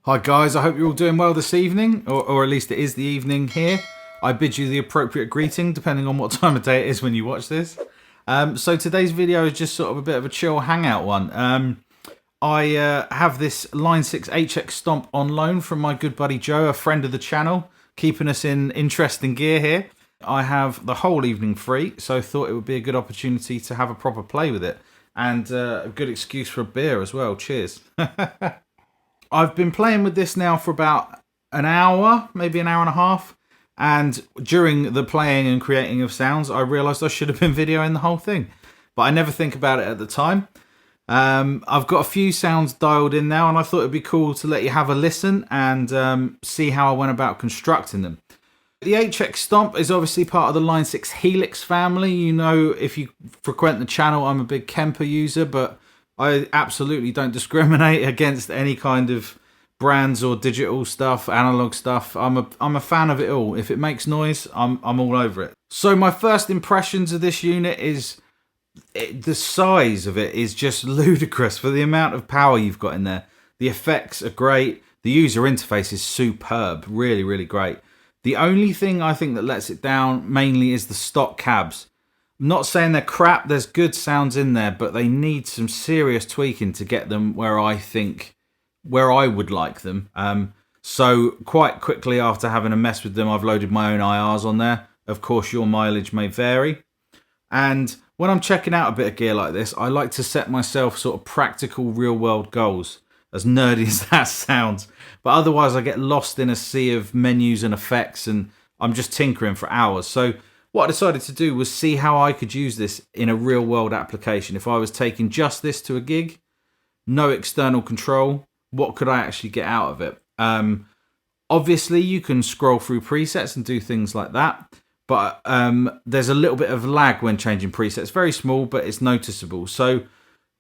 Hi guys, I hope you're all doing well this evening, or at least it is the evening here. I bid you the appropriate greeting depending on what time of day it is when you watch this. So today's video is just sort of a bit of a chill hangout one. I have this Line 6 HX Stomp on loan from my good buddy Joe, a friend of the channel, keeping us in interesting gear here. I have the whole evening free, so thought it would be a good opportunity to have a proper play with it. And a good excuse for a beer as well. Cheers. I've been playing with this now for about an hour, maybe an hour and a half. And during the playing and creating of sounds, I realised I should have been videoing the whole thing. But I never think about it at the time. I've got a few sounds dialed in now, and I thought it'd be cool to let you have a listen and see how I went about constructing them. The HX Stomp is obviously part of the Line 6 Helix family. You know, if you frequent the channel, I'm a big Kemper user, but I absolutely don't discriminate against any kind of brands or digital stuff, analog stuff. I'm a fan of it all. If it makes noise, I'm all over it. So my first impressions of this unit is the size of it is just ludicrous for the amount of power you've got in there. The effects are great. The user interface is superb. Really, really great. The only thing I think that lets it down mainly is the stock cabs. I'm not saying they're crap, there's good sounds in there, but they need some serious tweaking to get them where I would like them. So quite quickly after having a mess with them, I've loaded my own IRs on there. Of course, your mileage may vary. And when I'm checking out a bit of gear like this, I like to set myself sort of practical real world goals, as nerdy as that sounds. But otherwise I get lost in a sea of menus and effects and I'm just tinkering for hours. So what I decided to do was see how I could use this in a real world application. If I was taking just this to a gig, no external control, what could I actually get out of it? Obviously, you can scroll through presets and do things like that. But there's a little bit of lag when changing presets. Very small, but it's noticeable. So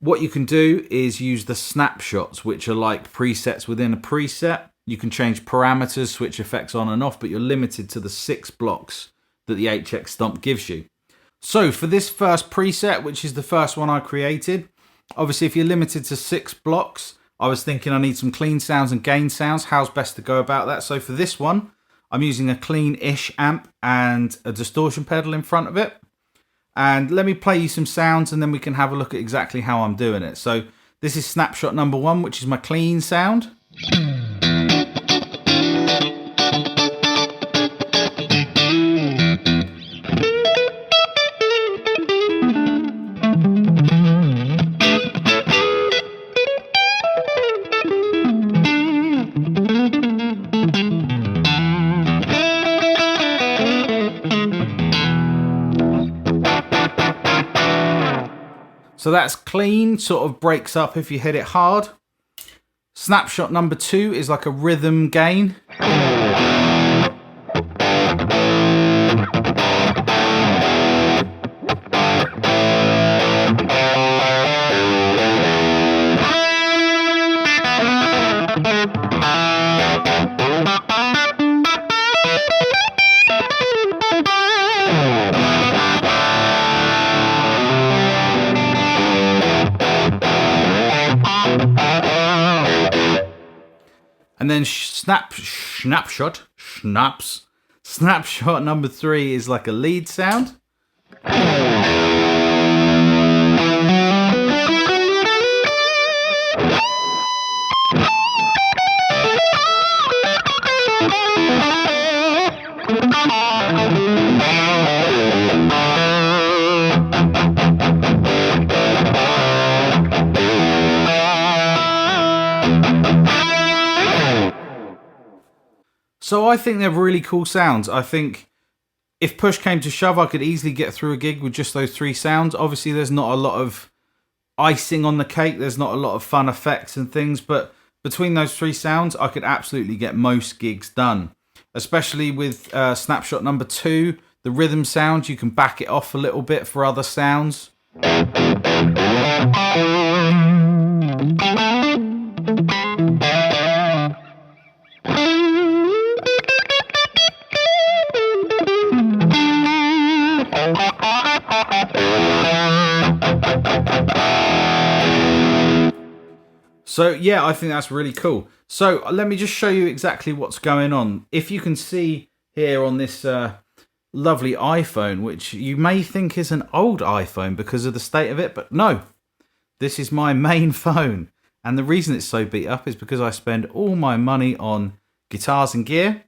what you can do is use the snapshots, which are like presets within a preset. You can change parameters, switch effects on and off, but you're limited to the 6 blocks that the HX Stomp gives you. So for this first preset, which is the first one I created, obviously if you're limited to 6 blocks, I was thinking I need some clean sounds and gain sounds. How's best to go about that? So for this one, I'm using a clean-ish amp and a distortion pedal in front of it. And let me play you some sounds and then we can have a look at exactly how I'm doing it. So this is Snapshot number 1, which is my clean sound. So that's clean, sort of breaks up if you hit it hard. Snapshot number 2 is like a rhythm gain. And then snapshot number 3 is like a lead sound. So I think they're really cool sounds. I think if push came to shove, I could easily get through a gig with just those 3 sounds. Obviously, there's not a lot of icing on the cake. There's not a lot of fun effects and things. But between those 3 sounds, I could absolutely get most gigs done. Especially with Snapshot number 2, the rhythm sound, you can back it off a little bit for other sounds. So yeah, I think that's really cool. So let me just show you exactly what's going on. If you can see here on this lovely iPhone, which you may think is an old iPhone because of the state of it, but no, this is my main phone. And the reason it's so beat up is because I spend all my money on guitars and gear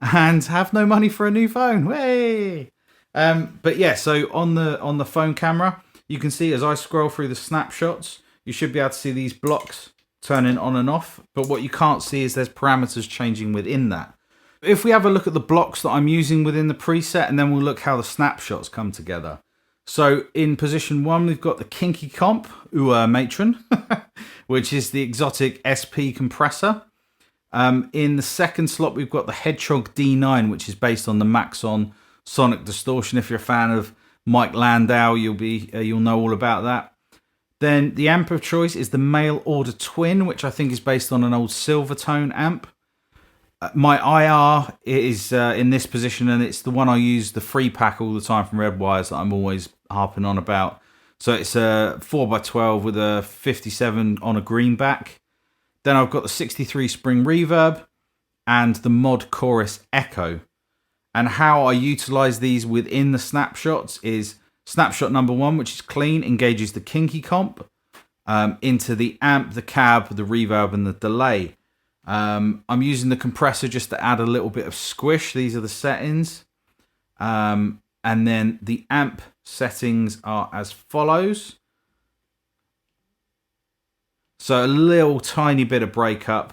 and have no money for a new phone. Way! But yeah, so on the phone camera, you can see as I scroll through the snapshots, you should be able to see these blocks turning on and off. But what you can't see is there's parameters changing within that. If we have a look at the blocks that I'm using within the preset, and then we'll look how the snapshots come together. So in position 1, we've got the Kinky Comp, Matron, which is the exotic SP compressor. In the second slot, we've got the Hedgehog D9, which is based on the Maxon Sonic Distortion. If you're a fan of Mike Landau, you'll know all about that. Then the amp of choice is the Mail Order Twin, which I think is based on an old Silvertone amp. My IR is in this position, and it's the one I use the free pack all the time from Red Wires that I'm always harping on about. So it's a 4x12 with a 57 on a greenback. Then I've got the 63 Spring Reverb and the Mod Chorus Echo. And how I utilize these within the snapshots is snapshot number 1, which is clean, engages the Kinky Comp into the amp, the cab, the reverb, and the delay. I'm using the compressor just to add a little bit of squish. These are the settings. And then the amp settings are as follows. So a little tiny bit of breakup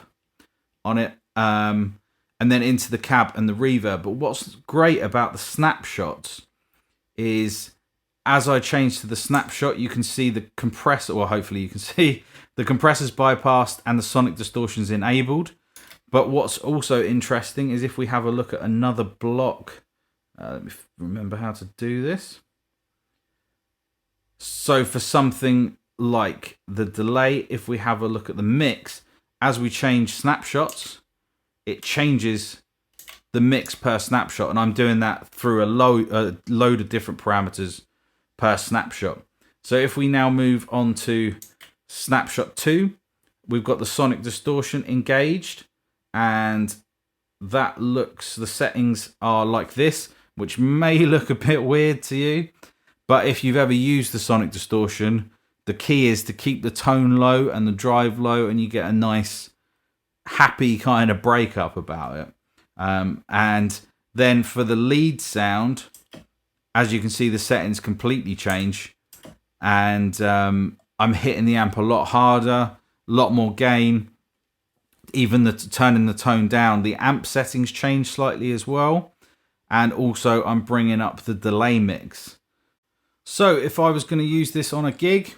on it. And then into the cab and the reverb. But what's great about the snapshots is as I change to the snapshot, you can see the compressor, well, hopefully you can see the compressor's bypassed and the sonic distortion's enabled. But what's also interesting is if we have a look at another block, let me remember how to do this. So for something like the delay, if we have a look at the mix, as we change snapshots, it changes the mix per snapshot. And I'm doing that through a load of different parameters per snapshot. So if we now move on to snapshot 2, we've got the sonic distortion engaged, and that looks, the settings are like this, which may look a bit weird to you, but if you've ever used the sonic distortion, the key is to keep the tone low and the drive low, and you get a nice happy kind of breakup about it. And then for the lead sound, as you can see, the settings completely change, and I'm hitting the amp a lot harder, a lot more gain. Even turning the tone down, the amp settings change slightly as well. And also I'm bringing up the delay mix. So if I was going to use this on a gig,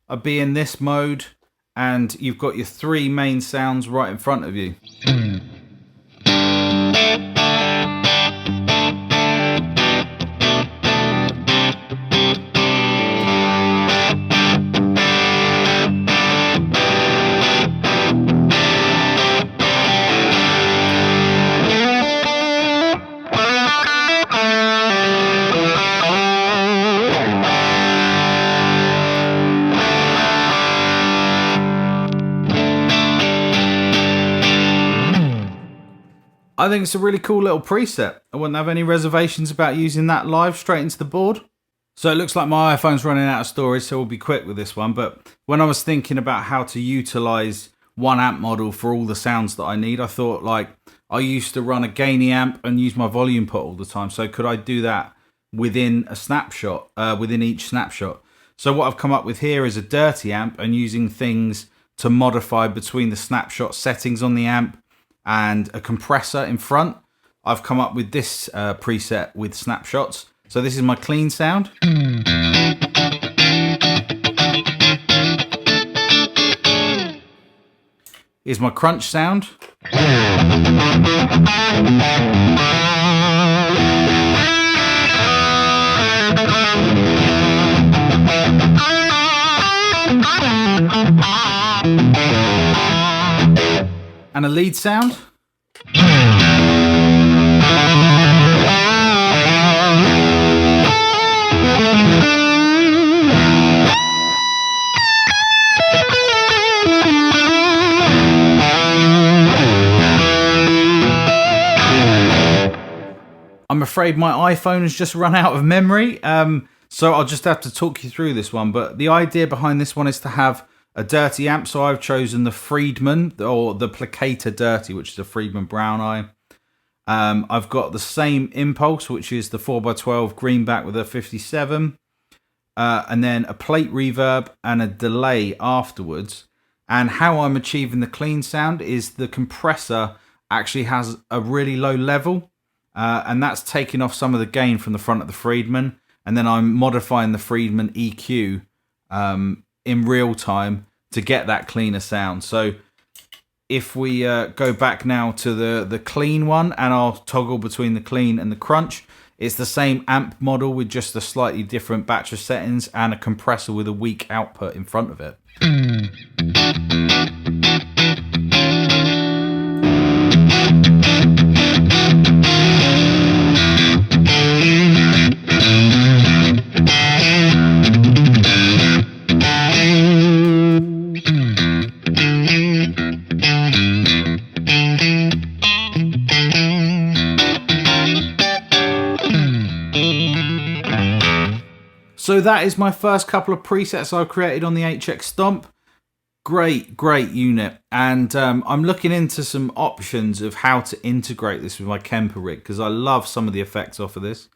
I'd be in this mode, and you've got your 3 main sounds right in front of you. I think it's a really cool little preset. I wouldn't have any reservations about using that live straight into the board. So it looks like my iPhone's running out of storage, so we'll be quick with this one. But when I was thinking about how to utilize one amp model for all the sounds that I need, I thought, like, I used to run a gainy amp and use my volume pot all the time. So could I do that within a snapshot, within each snapshot? So what I've come up with here is a dirty amp, and using things to modify between the snapshot settings on the amp and a compressor in front, I've come up with this preset with snapshots. So this is my clean sound. Here's my crunch sound. And a lead sound. afraid my iPhone has just run out of memory, so I'll just have to talk you through this one. But the idea behind this one is to have a dirty amp, so I've chosen the Friedman, or the Placator Dirty, which is a Friedman Brown Eye. I've got the same impulse, which is the 4x12 greenback with a 57, and then a plate reverb and a delay afterwards. And how I'm achieving the clean sound is the compressor actually has a really low level, and that's taking off some of the gain from the front of the Friedman, and then I'm modifying the Friedman EQ in real time to get that cleaner sound. So if we go back now to the clean one, and I'll toggle between the clean and the crunch, it's the same amp model with just a slightly different batch of settings and a compressor with a weak output in front of it. So that is my first couple of presets I've created on the HX Stomp. Great unit. And I'm looking into some options of how to integrate this with my Kemper rig, because I love some of the effects off of this.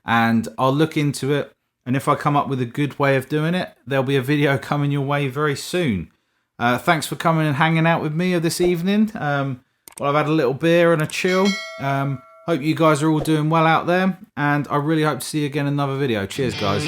And I'll look into it. And if I come up with a good way of doing it, there'll be a video coming your way very soon. Thanks for coming and hanging out with me this evening. Well, I've had a little beer and a chill. Hope you guys are all doing well out there, and I really hope to see you again in another video. Cheers, guys.